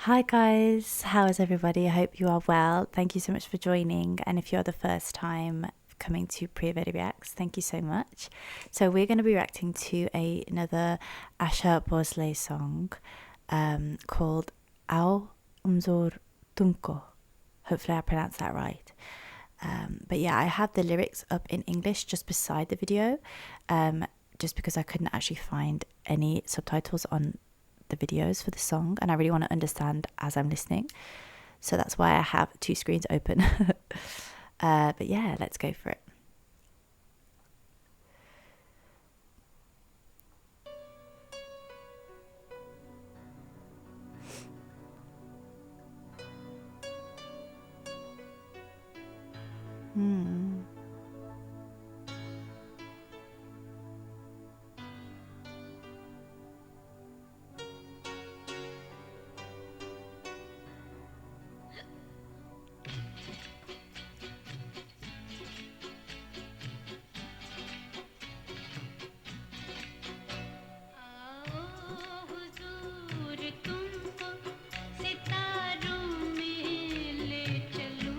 Hi guys, how is everybody? I hope you are well. Thank you so much for joining. And if you're the first time coming to Pre-Ready Reacts, thank you so much. So we're going to be reacting to another Asha Bhosle song called Ao Umzor Tumko. Hopefully I pronounced that right. But yeah, I have the lyrics up in English just beside the video, just because I couldn't actually find any subtitles on the videos for the song, and I really want to understand as I'm listening. So that's why I have two screens open. But yeah, let's go for it. Hmm. आओ हुजूर तुमको सितारों में ले चलूं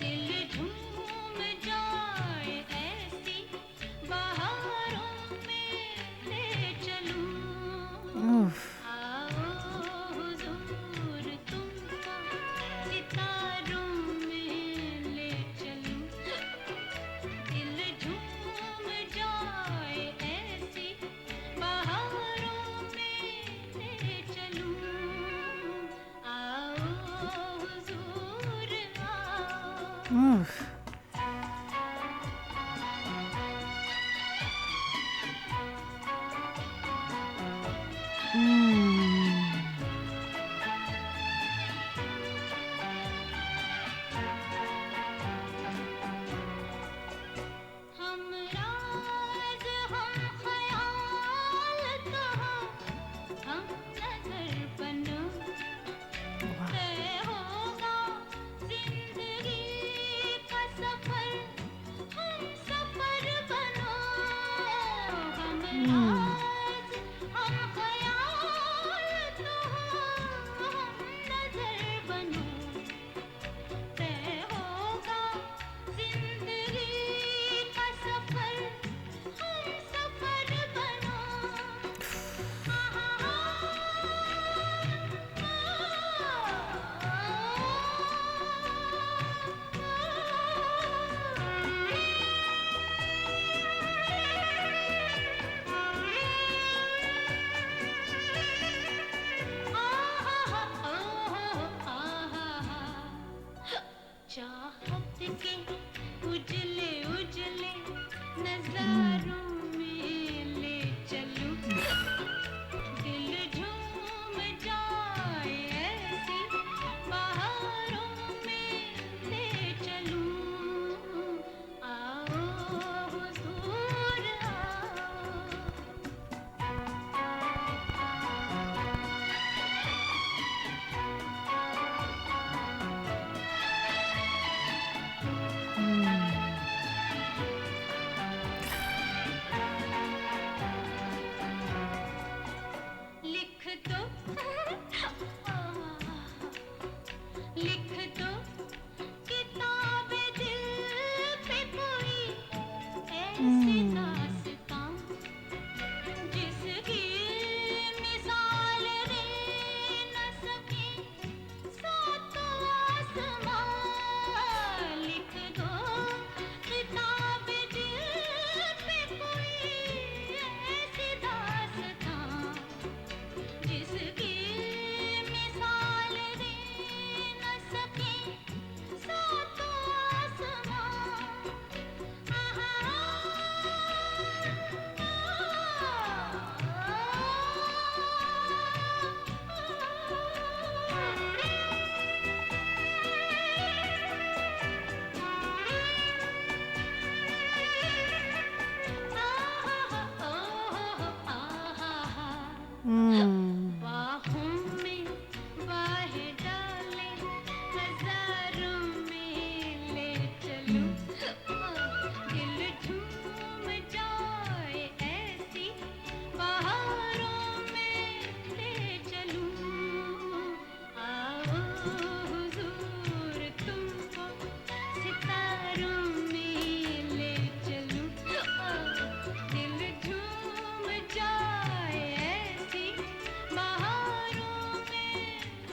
दिल झूम जाए ऐसी बहारों में ले चलूं Oof. आओ हुजूर तुमको सितारों में ले चलूं दिल झूम जाए ऐसी बहारों में ले चलूं आओ हुजूर आओ Oof. Mm. हम राज हम ख्याल कहाँ हम नजर बनो Wow. तय होगा जिंदगी का हुजूर तुमको सितारों में ले चलूं दिल झूम जाए ऐसी बहारों में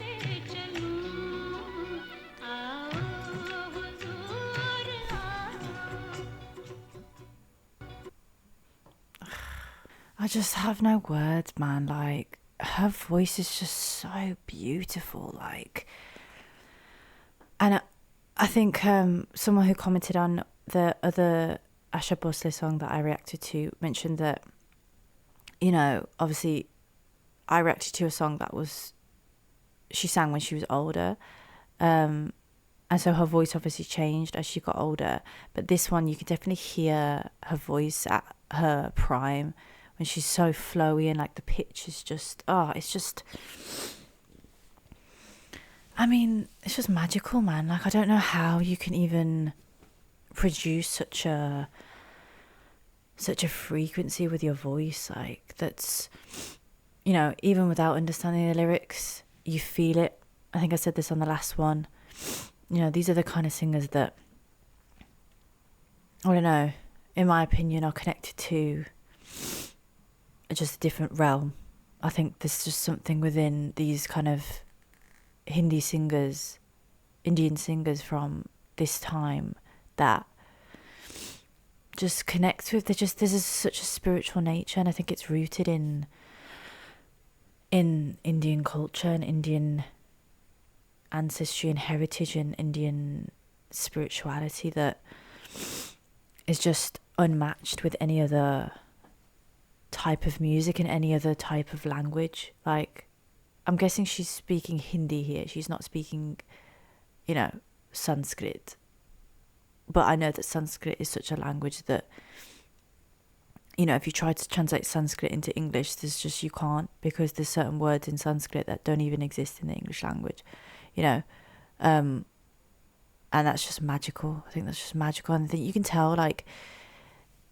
ले चलूं आओ हुजूर आओ I just have no words, man. Like, her voice is just so beautiful. Like, and I think someone who commented on the other Asha Bhosle song that I reacted to mentioned that, you know, obviously I reacted to a song that she sang when she was older. And so her voice obviously changed as she got older. But this one, you can definitely hear her voice at her prime when she's so flowy and like the pitch is just, it's just, I mean, it's just magical, man. Like, I don't know how you can even produce such a frequency with your voice, like that's, you know, even without understanding the lyrics, you feel it. I think I said this on the last one. You know, these are the kind of singers that, I don't know, in my opinion, are connected to just a different realm. I think there's just something within these kind of Indian singers from this time that just connects with, there's such a spiritual nature, and I think it's rooted in Indian culture and Indian ancestry and heritage and Indian spirituality that is just unmatched with any other type of music and any other type of language. Like, I'm guessing she's speaking Hindi here. She's not speaking, you know, Sanskrit. But I know that Sanskrit is such a language that, you know, if you try to translate Sanskrit into English, you can't, because there's certain words in Sanskrit that don't even exist in the English language, you know. And that's just magical. I think that's just magical. And I think you can tell, like,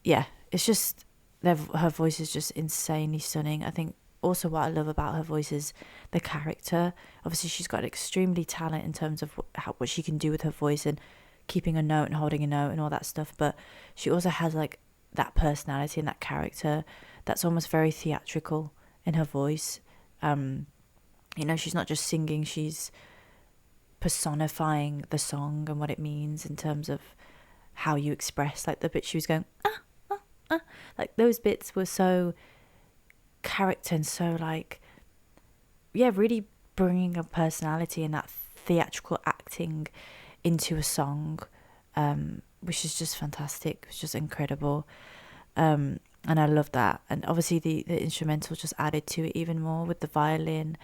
yeah, it's just, her voice is just insanely stunning. I think also what I love about her voice is the character. Obviously, she's got extremely talent in terms of what she can do with her voice and keeping a note and holding a note and all that stuff. But she also has like that personality and that character that's almost very theatrical in her voice. You know, she's not just singing, she's personifying the song and what it means in terms of how you express, like the bit she was going like those bits were so character and so like, yeah, really bringing a personality and that theatrical acting into a song, which is just fantastic. It's just incredible. And I love that. And obviously the instrumental just added to it even more with the violin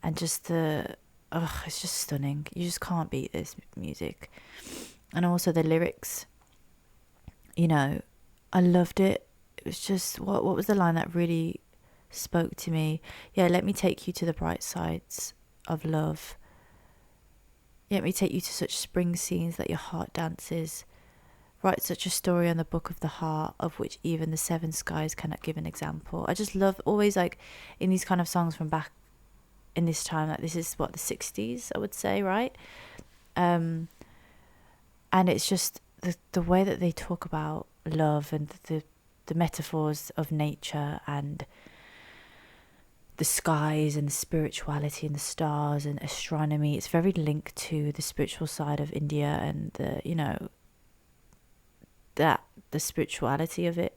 and just it's just stunning. You just can't beat this music. And also the lyrics, you know, I loved it. It was just, what was the line that really spoke to me? Yeah, let me take you to the bright sides of love. Let me take you to such spring scenes that your heart dances. Write such a story on the book of the heart, of which even the seven skies cannot give an example. I just love always, like, in these kind of songs from back in this time, like this is what, the 60s, I would say, right? And it's just the way that they talk about love and the metaphors of nature and the skies and the spirituality and the stars and astronomy. It's very linked to the spiritual side of India and the, you know, that the spirituality of it,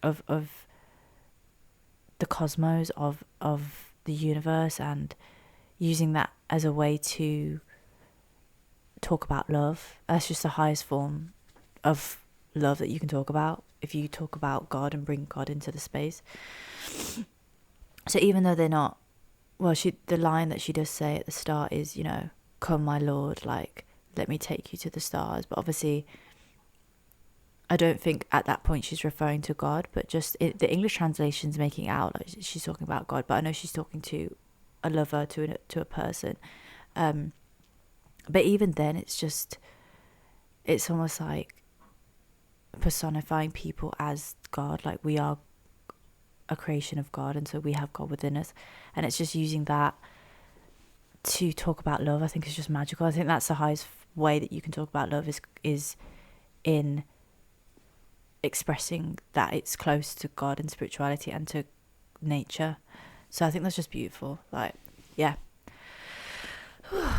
of the cosmos, of the universe, and using that as a way to talk about love. That's just the highest form of love that you can talk about, if you talk about God and bring God into the space. So even though they're not, well, the line that she does say at the start is, you know, come my Lord, like, let me take you to the stars. But obviously, I don't think at that point she's referring to God, but just the English translation's making it out like she's talking about God. But I know she's talking to a lover, to a person. But even then, it's almost like personifying people as God. Like, we are a creation of God, and so we have God within us, and it's just using that to talk about love, I think, is just magical. I think that's the highest way that you can talk about love is in expressing that it's close to God and spirituality and to nature. So I think that's just beautiful. Like, yeah,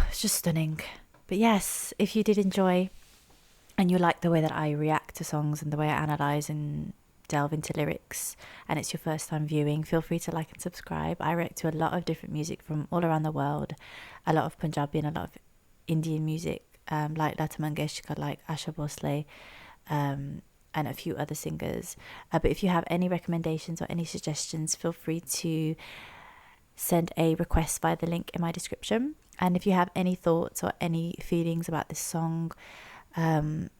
it's just stunning. But yes, if you did enjoy and you like the way that I react to songs and the way I analyze and delve into lyrics, and it's your first time viewing, feel free to like and subscribe. I react to a lot of different music from all around the world, a lot of Punjabi and a lot of Indian music, like Lata Mangeshkar, like Asha Bhosle, and a few other singers. But if you have any recommendations or any suggestions, feel free to send a request via the link in my description. And if you have any thoughts or any feelings about this song,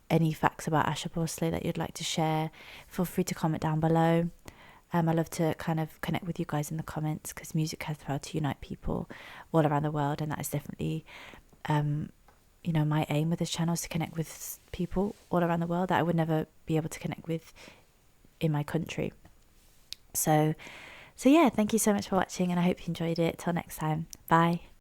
any facts about Asha Bhosle that you'd like to share, feel free to comment down below. I love to kind of connect with you guys in the comments, because music has the power to unite people all around the world, and that is definitely my aim with this channel, is to connect with people all around the world that I would never be able to connect with in my country. So yeah, thank you so much for watching, and I hope you enjoyed it. Till next time, bye.